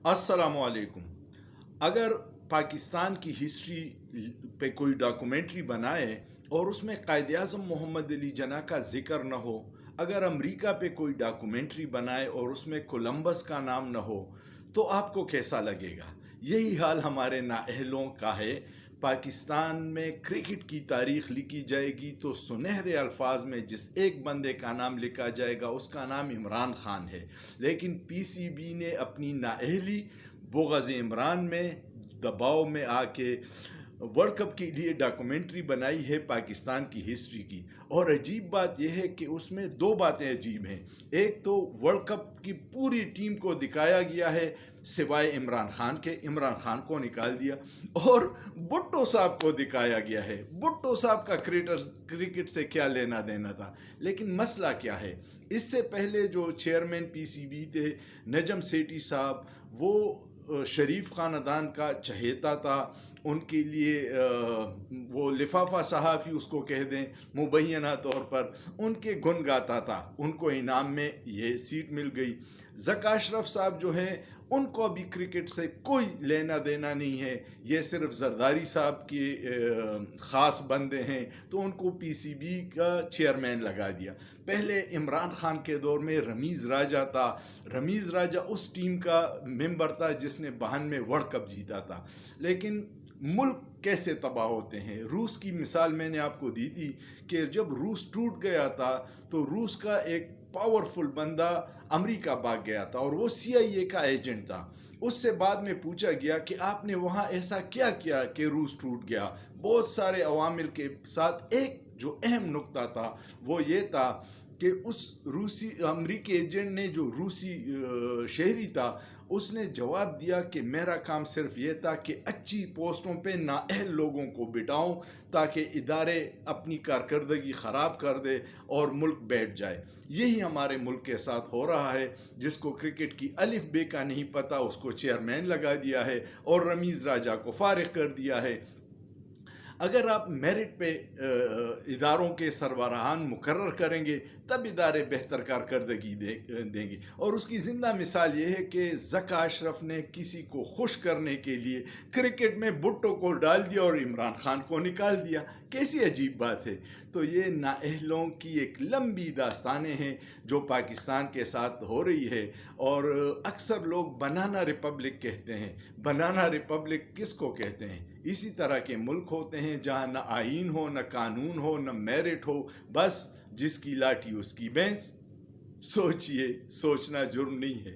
अस्सलामुअलैकुम। अगर पाकिस्तान की हिस्ट्री पे कोई डॉक्यूमेंट्री बनाए और उसमें कायद आज़म मोहम्मद अली जिन्ना का ज़िक्र न हो, अगर अमेरिका पे कोई डॉक्यूमेंट्री बनाए और उसमें कोलंबस का नाम न हो, तो आपको कैसा लगेगा? यही हाल हमारे नाअहलों का है। पाकिस्तान में क्रिकेट की तारीख़ लिखी जाएगी तो सुनहरे अल्फाज में जिस एक बंदे का नाम लिखा जाएगा उसका नाम इमरान खान है। लेकिन पीसीबी ने अपनी नाअहली, बुग़्ज़ इमरान में, दबाव में आके वर्ल्ड कप के लिए डॉक्यूमेंट्री बनाई है पाकिस्तान की हिस्ट्री की। और अजीब बात यह है कि उसमें दो बातें अजीब हैं। एक तो वर्ल्ड कप की पूरी टीम को दिखाया गया है सिवाय इमरान खान के, इमरान खान को निकाल दिया, और भुट्टो साहब को दिखाया गया है। भुट्टो साहब का क्रिकेट से क्या लेना देना था। लेकिन मसला क्या है, इससे पहले जो चेयरमैन पीसीबी थे नजम सेठी साहब, वो शरीफ ख़ानदान का चहेता था। उनके लिए वो लिफाफा सहाफ़ी उसको कह दें मुबैना तौर पर, उनके गुण गाता था। उनको इनाम में ये सीट मिल गई। ज़का अशरफ साहब जो हैं, उनको अभी क्रिकेट से कोई लेना देना नहीं है। ये सिर्फ जरदारी साहब के ख़ास बंदे हैं, तो उनको पीसीबी का चेयरमैन लगा दिया। पहले इमरान खान के दौर में रमीज़ राजा था। रमीज़ राजा उस टीम का मेंबर था जिसने 92 में वर्ल्ड कप जीता था। लेकिन मुल्क कैसे तबाह होते हैं। रूस की मिसाल मैंने आपको दी थी कि जब रूस टूट गया था तो रूस का एक पावरफुल बंदा अमेरिका भाग गया था और वो CIA का एजेंट था। उससे बाद में पूछा गया कि आपने वहाँ ऐसा क्या किया कि रूस टूट गया। बहुत सारे अवामिल के साथ एक जो अहम नुक्ता था वो ये था कि उस रूसी अमरीकी एजेंट ने, जो रूसी शहरी था, उसने जवाब दिया कि मेरा काम सिर्फ ये था कि अच्छी पोस्टों पे नाअहल लोगों को बिठाऊं ताकि इदारे अपनी कारकर्दगी ख़राब कर दे और मुल्क बैठ जाए। यही हमारे मुल्क के साथ हो रहा है। जिसको क्रिकेट की अलिफ बे का नहीं पता उसको चेयरमैन लगा दिया है और रमीज़ राजा को फारिग कर दिया है। अगर आप मेरिट पे इदारों के सरबराहान मुकर्रर करेंगे तब इदारे बेहतर कारकर्दगी देंगे। और उसकी ज़िंदा मिसाल ये है कि ज़का अशरफ ने किसी को खुश करने के लिए क्रिकेट में भुट्टो को डाल दिया और इमरान खान को निकाल दिया। कैसी अजीब बात है। तो ये नाअहलों की एक लंबी दास्तानें हैं जो पाकिस्तान के साथ हो रही है। और अक्सर लोग बनाना रिपब्लिक कहते हैं। बनाना रिपब्लिक किसको कहते हैं? इसी तरह के मुल्क होते हैं जहाँ न आईन हो, न कानून हो, न मेरिट हो, बस जिसकी लाठी उसकी भैंस। सोचिए, सोचना जुर्म नहीं है।